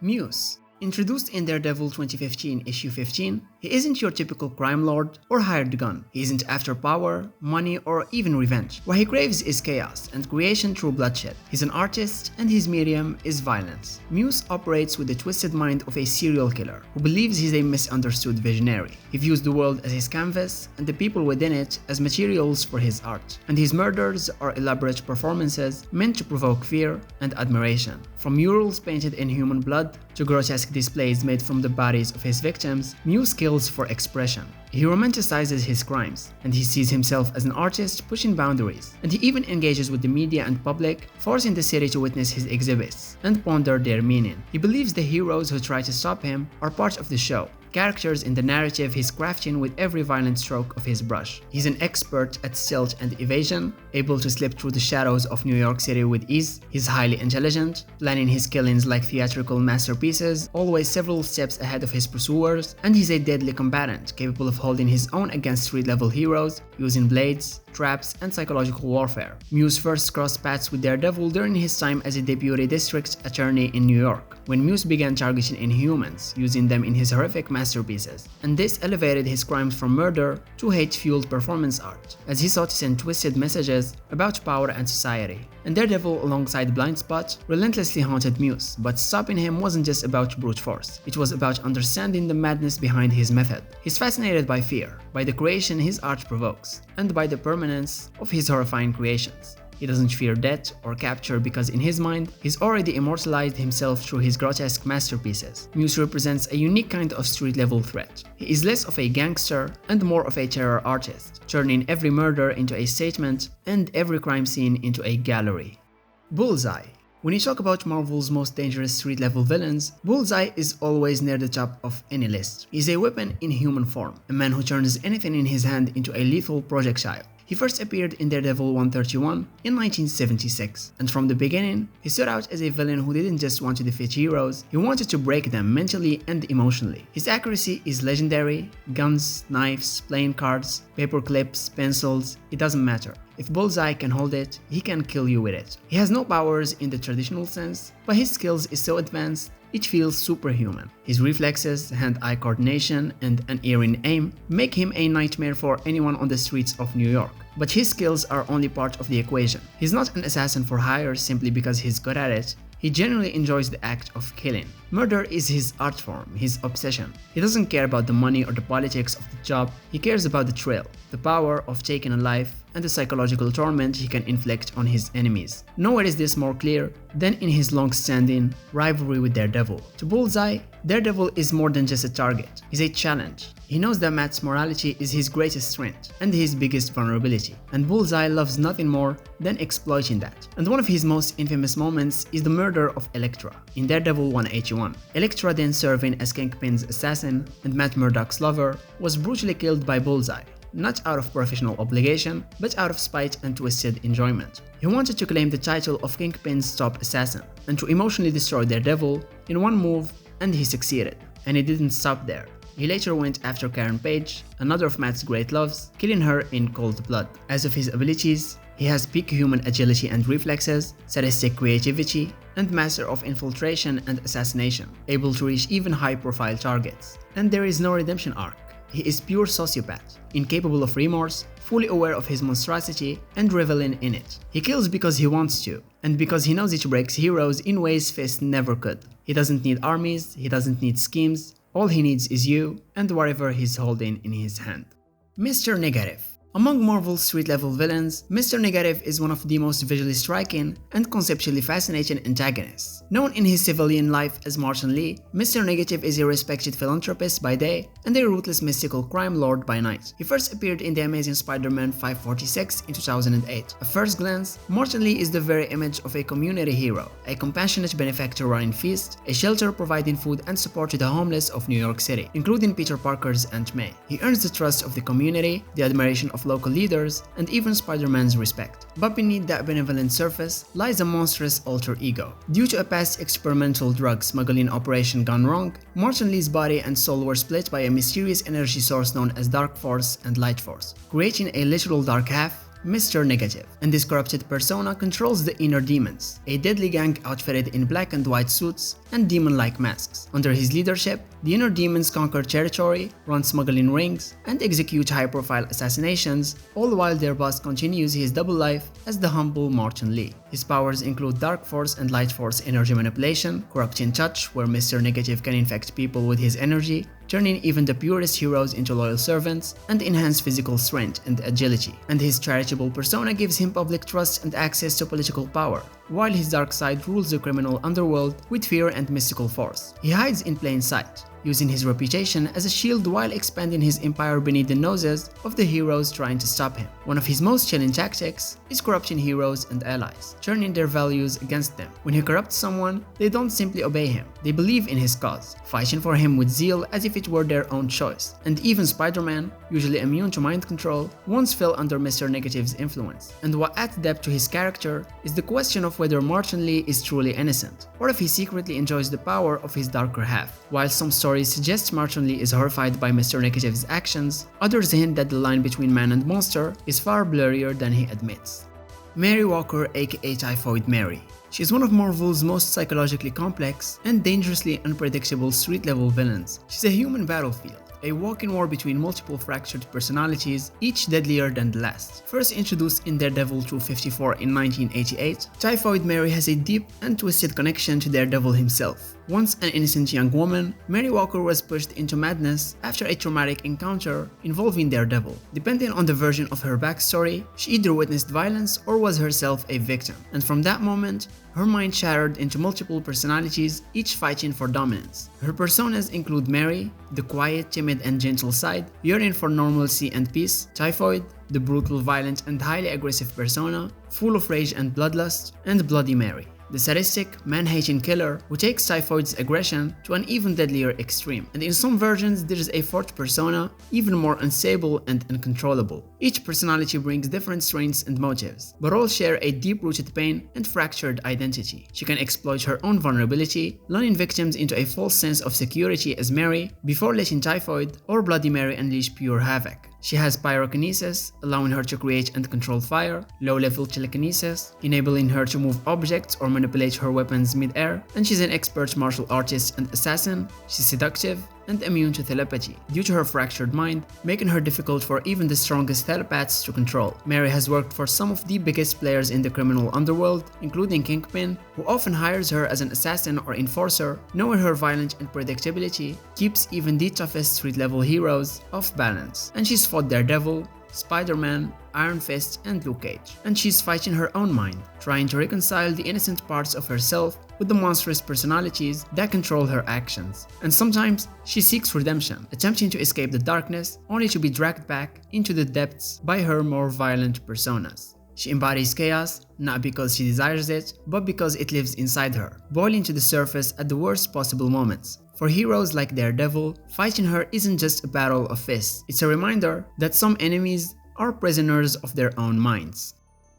Muse. Introduced in Daredevil 2015 issue 15, he isn't your typical crime lord or hired gun. He isn't after power, money, or even revenge. What he craves is chaos and creation through bloodshed. He's an artist and his medium is violence. Muse operates with the twisted mind of a serial killer who believes he's a misunderstood visionary. He views the world as his canvas and the people within it as materials for his art. And his murders are elaborate performances meant to provoke fear and admiration. From murals painted in human blood to grotesque displays made from the bodies of his victims, Muse kills for expression. He romanticizes his crimes, and he sees himself as an artist pushing boundaries. And he even engages with the media and public, forcing the city to witness his exhibits and ponder their meaning. He believes the heroes who try to stop him are part of the show, characters in the narrative he's crafting with every violent stroke of his brush. He's an expert at stealth and evasion, able to slip through the shadows of New York City with ease. He's highly intelligent, planning his killings like theatrical masterpieces, always several steps ahead of his pursuers, and he's a deadly combatant, capable of holding his own against street-level heroes, using blades, traps, and psychological warfare. Muse first crossed paths with Daredevil during his time as a deputy district attorney in New York, when Muse began targeting Inhumans, using them in his horrific masterpieces, and this elevated his crimes from murder to hate-fueled performance art, as he sought to send twisted messages about power and society. And Daredevil, alongside Blindspot, relentlessly haunted Muse, but stopping him wasn't just about brute force, it was about understanding the madness behind his method. He's fascinated by fear, by the creation his art provokes, and by the permanence of his horrifying creations. He doesn't fear death or capture because in his mind, he's already immortalized himself through his grotesque masterpieces. Muse represents a unique kind of street-level threat. He is less of a gangster and more of a terror artist, turning every murder into a statement and every crime scene into a gallery. Bulleseye. When you talk about Marvel's most dangerous street-level villains, Bulleseye is always near the top of any list. He's a weapon in human form, a man who turns anything in his hand into a lethal projectile. He first appeared in Daredevil 131 in 1976, and from the beginning, he stood out as a villain who didn't just want to defeat heroes, he wanted to break them mentally and emotionally. His accuracy is legendary: guns, knives, playing cards, paper clips, pencils, it doesn't matter. If Bullseye can hold it, he can kill you with it. He has no powers in the traditional sense, but his skills is so advanced, it feels superhuman. His reflexes, hand-eye coordination, and unerring aim make him a nightmare for anyone on the streets of New York. But his skills are only part of the equation. He's not an assassin for hire simply because he's good at it. He genuinely enjoys the act of killing. Murder is his art form, his obsession. He doesn't care about the money or the politics of the job, he cares about the thrill, the power of taking a life, and the psychological torment he can inflict on his enemies. Nowhere is this more clear than in his long-standing rivalry with Daredevil. To Bullseye, Daredevil is more than just a target, he's a challenge. He knows that Matt's morality is his greatest strength and his biggest vulnerability, and Bullseye loves nothing more than exploiting that. And one of his most infamous moments is the murder of Elektra in Daredevil 181. Elektra, then serving as Kingpin's assassin and Matt Murdock's lover, was brutally killed by Bullseye, not out of professional obligation, but out of spite and twisted enjoyment. He wanted to claim the title of Kingpin's top assassin and to emotionally destroy Daredevil in one move, and he succeeded. And he didn't stop there. He later went after Karen Page, another of Matt's great loves, killing her in cold blood. As of his abilities, he has peak human agility and reflexes, sadistic creativity, and master of infiltration and assassination, able to reach even high-profile targets. And there is no redemption arc. He is pure sociopath, incapable of remorse, fully aware of his monstrosity, and reveling in it. He kills because he wants to, and because he knows it breaks heroes in ways Fisk never could. He doesn't need armies, he doesn't need schemes, all he needs is you and whatever he's holding in his hand. Mr. Negative. Among Marvel's street-level villains, Mr. Negative is one of the most visually striking and conceptually fascinating antagonists. Known in his civilian life as Martin Lee, Mr. Negative is a respected philanthropist by day and a ruthless mystical crime lord by night. He first appeared in The Amazing Spider-Man 546 in 2008. At first glance, Martin Lee is the very image of a community hero, a compassionate benefactor running Fisk, a shelter providing food and support to the homeless of New York City, including Peter Parker's Aunt May. He earns the trust of the community, the admiration of local leaders, and even Spider-Man's respect. But beneath that benevolent surface lies a monstrous alter ego. Due to a past experimental drug smuggling operation gone wrong, Martin Lee's body and soul were split by a mysterious energy source known as Dark Force and Light Force, creating a literal dark half Mr. Negative, and this corrupted persona controls the Inner Demons, a deadly gang outfitted in black and white suits and demon-like masks. Under his leadership, the Inner Demons conquer territory, run smuggling rings, and execute high-profile assassinations, all while their boss continues his double life as the humble Martin Lee. His powers include Dark Force and Light Force energy manipulation, Corrupting Touch, where Mr. Negative can infect people with his energy, turning even the purest heroes into loyal servants, and enhance physical strength and agility. And his charitable persona gives him public trust and access to political power, while his dark side rules the criminal underworld with fear and mystical force. He hides in plain sight, using his reputation as a shield while expanding his empire beneath the noses of the heroes trying to stop him. One of his most chilling tactics is corrupting heroes and allies, turning their values against them. When he corrupts someone, they don't simply obey him, they believe in his cause, fighting for him with zeal as if it were their own choice. And even Spider-Man, usually immune to mind control, once fell under Mr. Negative's influence. And what adds depth to his character is the question of whether Martin Lee is truly innocent, or if he secretly enjoys the power of his darker half. While some stories suggest Martin Lee is horrified by Mr. Negative's actions, others hint that the line between man and monster is far blurrier than he admits. Mary Walker, aka Typhoid Mary. She is one of Marvel's most psychologically complex and dangerously unpredictable street-level villains. She's a human battlefield, a walking war between multiple fractured personalities, each deadlier than the last. First introduced in Daredevil 254 in 1988, Typhoid Mary has a deep and twisted connection to Daredevil himself. Once an innocent young woman, Mary Walker was pushed into madness after a traumatic encounter involving Daredevil. Depending on the version of her backstory, she either witnessed violence or was herself a victim. And from that moment, her mind shattered into multiple personalities, each fighting for dominance. Her personas include Mary, the quiet, timid, and gentle side, yearning for normalcy and peace; Typhoid, the brutal, violent, and highly aggressive persona, full of rage and bloodlust; and Bloody Mary, the sadistic, man-hating killer who takes Typhoid's aggression to an even deadlier extreme. And in some versions, there is a fourth persona, even more unstable and uncontrollable. Each personality brings different strengths and motives, but all share a deep-rooted pain and fractured identity. She can exploit her own vulnerability, lulling victims into a false sense of security as Mary, before letting Typhoid or Bloody Mary unleash pure havoc. She has pyrokinesis, allowing her to create and control fire, low-level telekinesis, enabling her to move objects or manipulate her weapons mid-air, and she's an expert martial artist and assassin. She's seductive and immune to telepathy due to her fractured mind, making her difficult for even the strongest telepaths to control. Mary has worked for some of the biggest players in the criminal underworld, including Kingpin, who often hires her as an assassin or enforcer, knowing her violent unpredictability keeps even the toughest street-level heroes off balance. And she's fought Daredevil, Spider-Man, Iron Fist, and Luke Cage. And she's fighting her own mind, trying to reconcile the innocent parts of herself with the monstrous personalities that control her actions. And sometimes, she seeks redemption, attempting to escape the darkness, only to be dragged back into the depths by her more violent personas. She embodies chaos, not because she desires it, but because it lives inside her, boiling to the surface at the worst possible moments. For heroes like Daredevil, fighting her isn't just a battle of fists, it's a reminder that some enemies are prisoners of their own minds.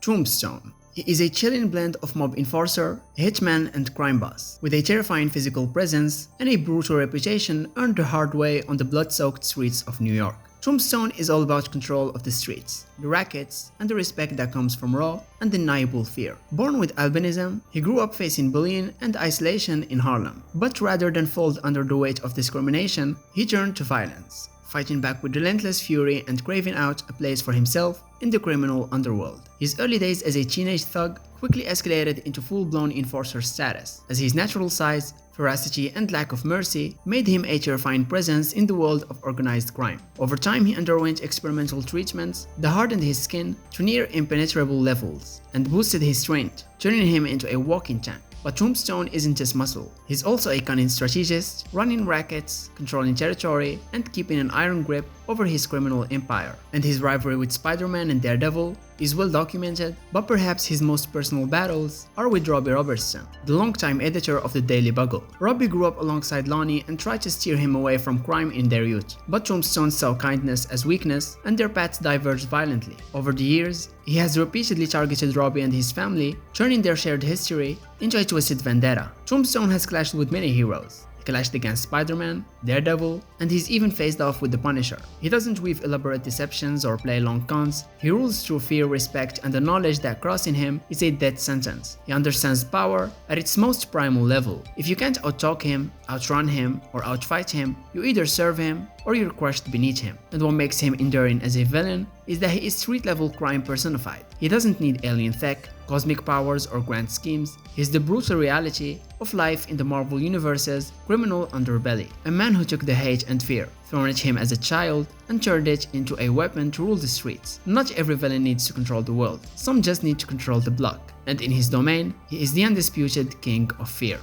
Tombstone. He is a chilling blend of mob enforcer, hitman, and crime boss, with a terrifying physical presence and a brutal reputation earned the hard way on the blood-soaked streets of New York. Tombstone is all about control of the streets, the rackets, and the respect that comes from raw, undeniable fear. Born with albinism, he grew up facing bullying and isolation in Harlem. But rather than fold under the weight of discrimination, he turned to violence, fighting back with relentless fury and craving out a place for himself in the criminal underworld. His early days as a teenage thug quickly escalated into full-blown enforcer status, as his natural size, ferocity, and lack of mercy made him a terrifying presence in the world of organized crime. Over time, he underwent experimental treatments that hardened his skin to near impenetrable levels and boosted his strength, turning him into a walking tank. But Tombstone isn't just muscle, he's also a cunning strategist, running rackets, controlling territory, and keeping an iron grip over his criminal empire. And his rivalry with Spider-Man and Daredevil is well documented, but perhaps his most personal battles are with Robbie Robertson, the longtime editor of the Daily Bugle. Robbie grew up alongside Lonnie and tried to steer him away from crime in their youth, but Tombstone saw kindness as weakness and their paths diverged violently. Over the years, he has repeatedly targeted Robbie and his family, turning their shared history into a twisted vendetta. Tombstone has clashed with many heroes, clashed against Spider-Man, Daredevil, and he's even faced off with the Punisher. He doesn't weave elaborate deceptions or play long cons. He rules through fear, respect, and the knowledge that crossing him is a death sentence. He understands power at its most primal level. If you can't outtalk him, outrun him, or outfight him, you either serve him or you're crushed beneath him. And what makes him enduring as a villain is that he is street-level crime personified. He doesn't need alien tech, cosmic powers, or grand schemes. He's the brutal reality of life in the Marvel Universe's criminal underbelly. A man who took the hate and fear thrown at him as a child and turned it into a weapon to rule the streets. Not every villain needs to control the world. Some just need to control the block. And in his domain, he is the undisputed king of fear.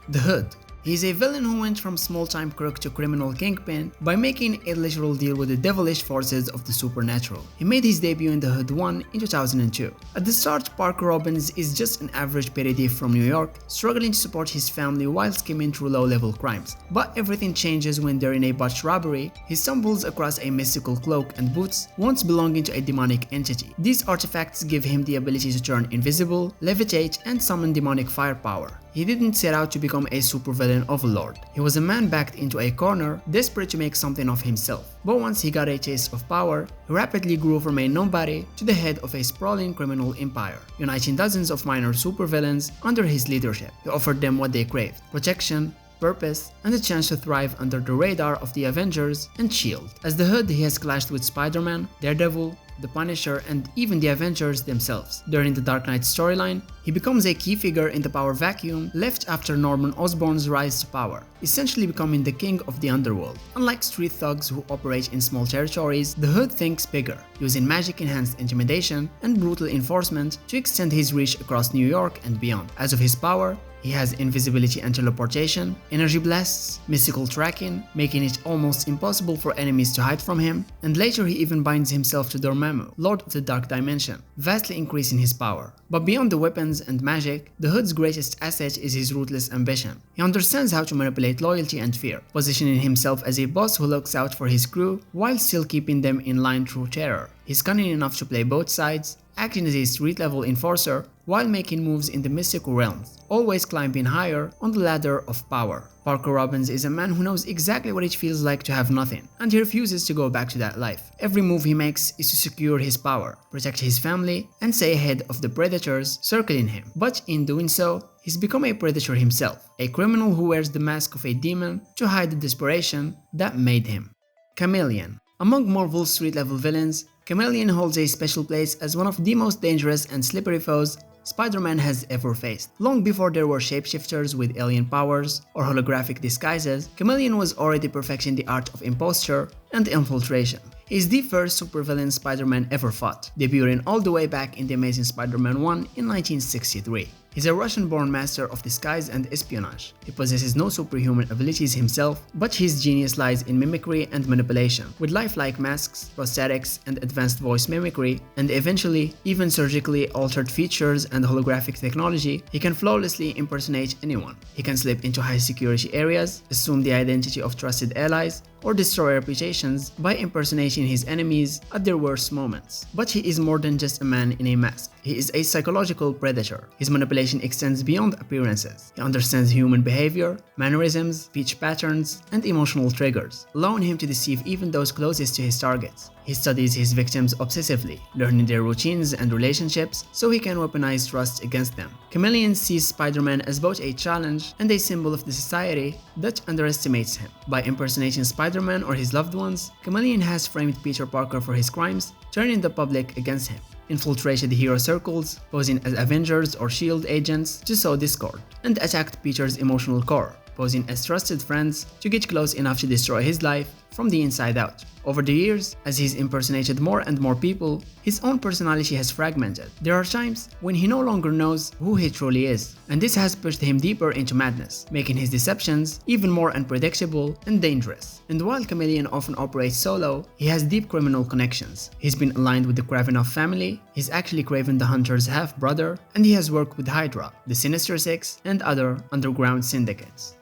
The Hood. He is a villain who went from small-time crook to criminal kingpin by making a literal deal with the devilish forces of the supernatural. He made his debut in The Hood 1 in 2002. At the start, Parker Robbins is just an average petty thief from New York, struggling to support his family while skimming through low-level crimes. But everything changes when during a botched robbery, he stumbles across a mystical cloak and boots once belonging to a demonic entity. These artifacts give him the ability to turn invisible, levitate, and summon demonic firepower. He didn't set out to become a supervillain overlord. He was a man backed into a corner, desperate to make something of himself. But once he got a taste of power, he rapidly grew from a nobody to the head of a sprawling criminal empire, uniting dozens of minor supervillains under his leadership. He offered them what they craved: protection, purpose, and a chance to thrive under the radar of the Avengers and S.H.I.E.L.D. As the Hood, he has clashed with Spider-Man, Daredevil, the Punisher, and even the Avengers themselves. During the Dark Knight storyline, he becomes a key figure in the power vacuum left after Norman Osborn's rise to power, essentially becoming the king of the underworld. Unlike street thugs who operate in small territories, the Hood thinks bigger, using magic-enhanced intimidation and brutal enforcement to extend his reach across New York and beyond. As of his power, he has invisibility and teleportation, energy blasts, mystical tracking, making it almost impossible for enemies to hide from him, and later he even binds himself to Dormammu, Lord of the Dark Dimension, vastly increasing his power. But beyond the weapons and magic, the Hood's greatest asset is his ruthless ambition. He understands how to manipulate loyalty and fear, positioning himself as a boss who looks out for his crew while still keeping them in line through terror. He's cunning enough to play both sides, acting as a street-level enforcer while making moves in the mystical realms, always climbing higher on the ladder of power. Parker Robbins is a man who knows exactly what it feels like to have nothing, and he refuses to go back to that life. Every move he makes is to secure his power, protect his family, and stay ahead of the predators circling him. But in doing so, he's become a predator himself, a criminal who wears the mask of a demon to hide the desperation that made him. Chameleon. Among Marvel's street-level villains, Chameleon holds a special place as one of the most dangerous and slippery foes Spider-Man has ever faced. Long before there were shapeshifters with alien powers or holographic disguises, Chameleon was already perfecting the art of imposture and infiltration. He is the first supervillain Spider-Man ever fought, debuting all the way back in The Amazing Spider-Man 1 in 1963. He's a Russian-born master of disguise and espionage. He possesses no superhuman abilities himself, but his genius lies in mimicry and manipulation. With lifelike masks, prosthetics, and advanced voice mimicry, and eventually even surgically altered features and holographic technology, he can flawlessly impersonate anyone. He can slip into high-security areas, assume the identity of trusted allies, or destroy reputations by impersonating his enemies at their worst moments. But he is more than just a man in a mask. He is a psychological predator. His manipulation extends beyond appearances. He understands human behavior, mannerisms, speech patterns, and emotional triggers, allowing him to deceive even those closest to his targets. He studies his victims obsessively, learning their routines and relationships so he can weaponize trust against them. Chameleon sees Spider-Man as both a challenge and a symbol of the society that underestimates him. By impersonating Spider-Man or his loved ones, Chameleon has framed Peter Parker for his crimes, turning the public against him, infiltrated hero circles, posing as Avengers or S.H.I.E.L.D. agents to sow discord, and attacked Peter's emotional core, posing as trusted friends to get close enough to destroy his life from the inside out. Over the years, as he's impersonated more and more people, his own personality has fragmented. There are times when he no longer knows who he truly is, and this has pushed him deeper into madness, making his deceptions even more unpredictable and dangerous. And while Chameleon often operates solo, he has deep criminal connections. He's been aligned with the Kravinoff family, he's actually Kraven the Hunter's half-brother, and he has worked with Hydra, the Sinister Six, and other underground syndicates.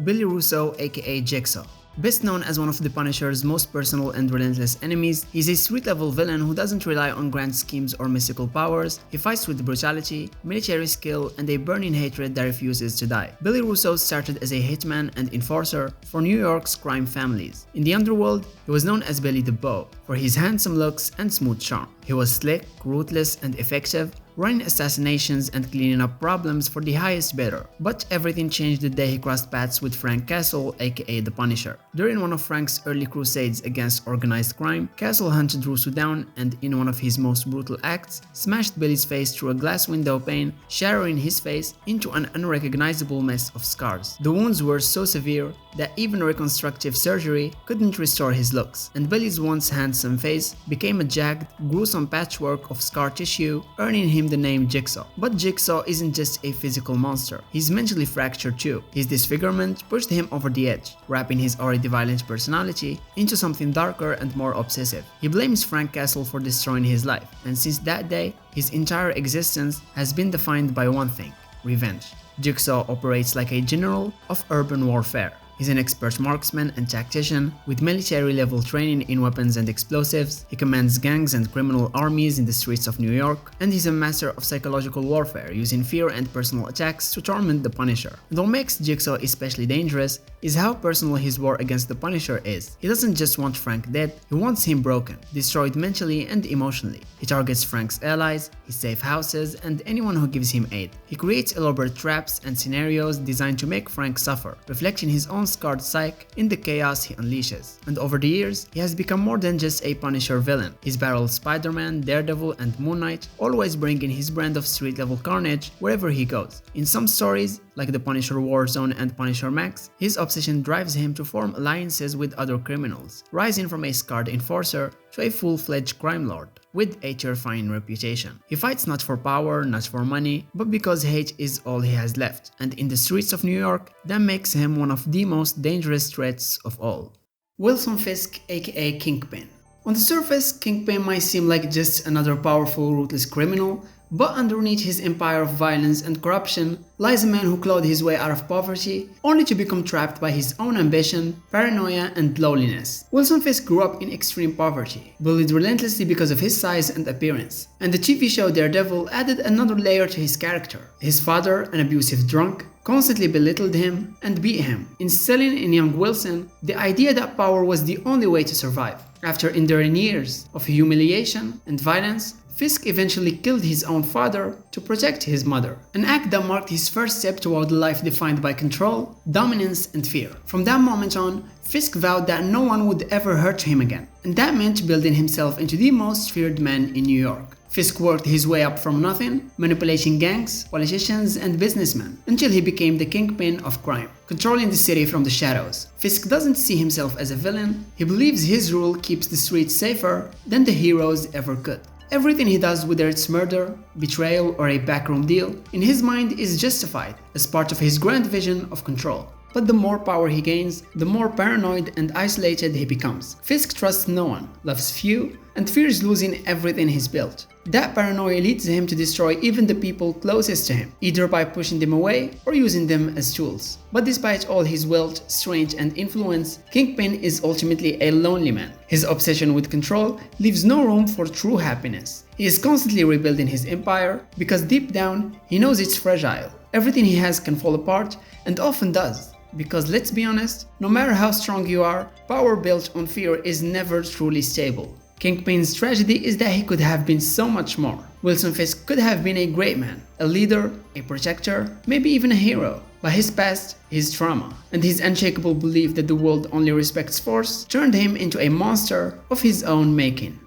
Billy Russo, aka Jigsaw. Best known as one of the Punisher's most personal and relentless enemies, he's a street-level villain who doesn't rely on grand schemes or mystical powers. He fights with brutality, military skill, and a burning hatred that refuses to die. Billy Russo started as a hitman and enforcer for New York's crime families. In the underworld, he was known as Billy the Bow for his handsome looks and smooth charm. He was slick, ruthless, and effective, running assassinations and cleaning up problems for the highest bidder. But everything changed the day he crossed paths with Frank Castle, aka the Punisher. During one of Frank's early crusades against organized crime, Castle hunted Russo down and, in one of his most brutal acts, smashed Billy's face through a glass window pane, shattering his face into an unrecognizable mess of scars. The wounds were so severe that even reconstructive surgery couldn't restore his looks, and Billy's once handsome face became a jagged, gruesome patchwork of scar tissue, earning him the name Jigsaw. But Jigsaw isn't just a physical monster, he's mentally fractured too. His disfigurement pushed him over the edge, wrapping his already violent personality into something darker and more obsessive. He blames Frank Castle for destroying his life, and since that day, his entire existence has been defined by one thing: revenge. Jigsaw operates like a general of urban warfare. He's an expert marksman and tactician with military-level training in weapons and explosives. He commands gangs and criminal armies in the streets of New York, and he's a master of psychological warfare, using fear and personal attacks to torment the Punisher. And what makes Jigsaw especially dangerous is how personal his war against the Punisher is. He doesn't just want Frank dead, he wants him broken, destroyed mentally and emotionally. He targets Frank's allies, his safe houses, and anyone who gives him aid. He creates elaborate traps and scenarios designed to make Frank suffer, reflecting his own scarred psyche in the chaos he unleashes. And over the years, he has become more than just a Punisher villain. He's battled Spider-Man, Daredevil, and Moon Knight, always bringing his brand of street-level carnage wherever he goes. In some stories, like the Punisher Warzone and Punisher Max, his obsession drives him to form alliances with other criminals, rising from a scarred enforcer to a full-fledged crime lord with a terrifying reputation. He fights not for power, not for money, but because hate is all he has left, and in the streets of New York, that makes him one of the most dangerous threats of all. Wilson Fisk, aka Kingpin. On the surface, Kingpin might seem like just another powerful, ruthless criminal, but underneath his empire of violence and corruption lies a man who clawed his way out of poverty, only to become trapped by his own ambition, paranoia, and loneliness. Wilson Fisk grew up in extreme poverty, bullied relentlessly because of his size and appearance, and the TV show Daredevil added another layer to his character. His father, an abusive drunk, constantly belittled him and beat him, instilling in young Wilson the idea that power was the only way to survive. After enduring years of humiliation and violence, Fisk eventually killed his own father to protect his mother, an act that marked his first step toward a life defined by control, dominance, and fear. From that moment on, Fisk vowed that no one would ever hurt him again, and that meant building himself into the most feared man in New York. Fisk worked his way up from nothing, manipulating gangs, politicians, and businessmen, until he became the kingpin of crime, controlling the city from the shadows. Fisk doesn't see himself as a villain, he believes his rule keeps the streets safer than the heroes ever could. Everything he does, whether it's murder, betrayal, or a backroom deal, in his mind is justified as part of his grand vision of control. But the more power he gains, the more paranoid and isolated he becomes. Fisk trusts no one, loves few, and fears losing everything he's built. That paranoia leads him to destroy even the people closest to him, either by pushing them away or using them as tools. But despite all his wealth, strength, and influence, Kingpin is ultimately a lonely man. His obsession with control leaves no room for true happiness. He is constantly rebuilding his empire because deep down he knows it's fragile. Everything he has can fall apart, and often does. Because let's be honest, no matter how strong you are, power built on fear is never truly stable. Kingpin's tragedy is that he could have been so much more. Wilson Fisk could have been a great man, a leader, a protector, maybe even a hero. But his past, his trauma, and his unshakable belief that the world only respects force turned him into a monster of his own making.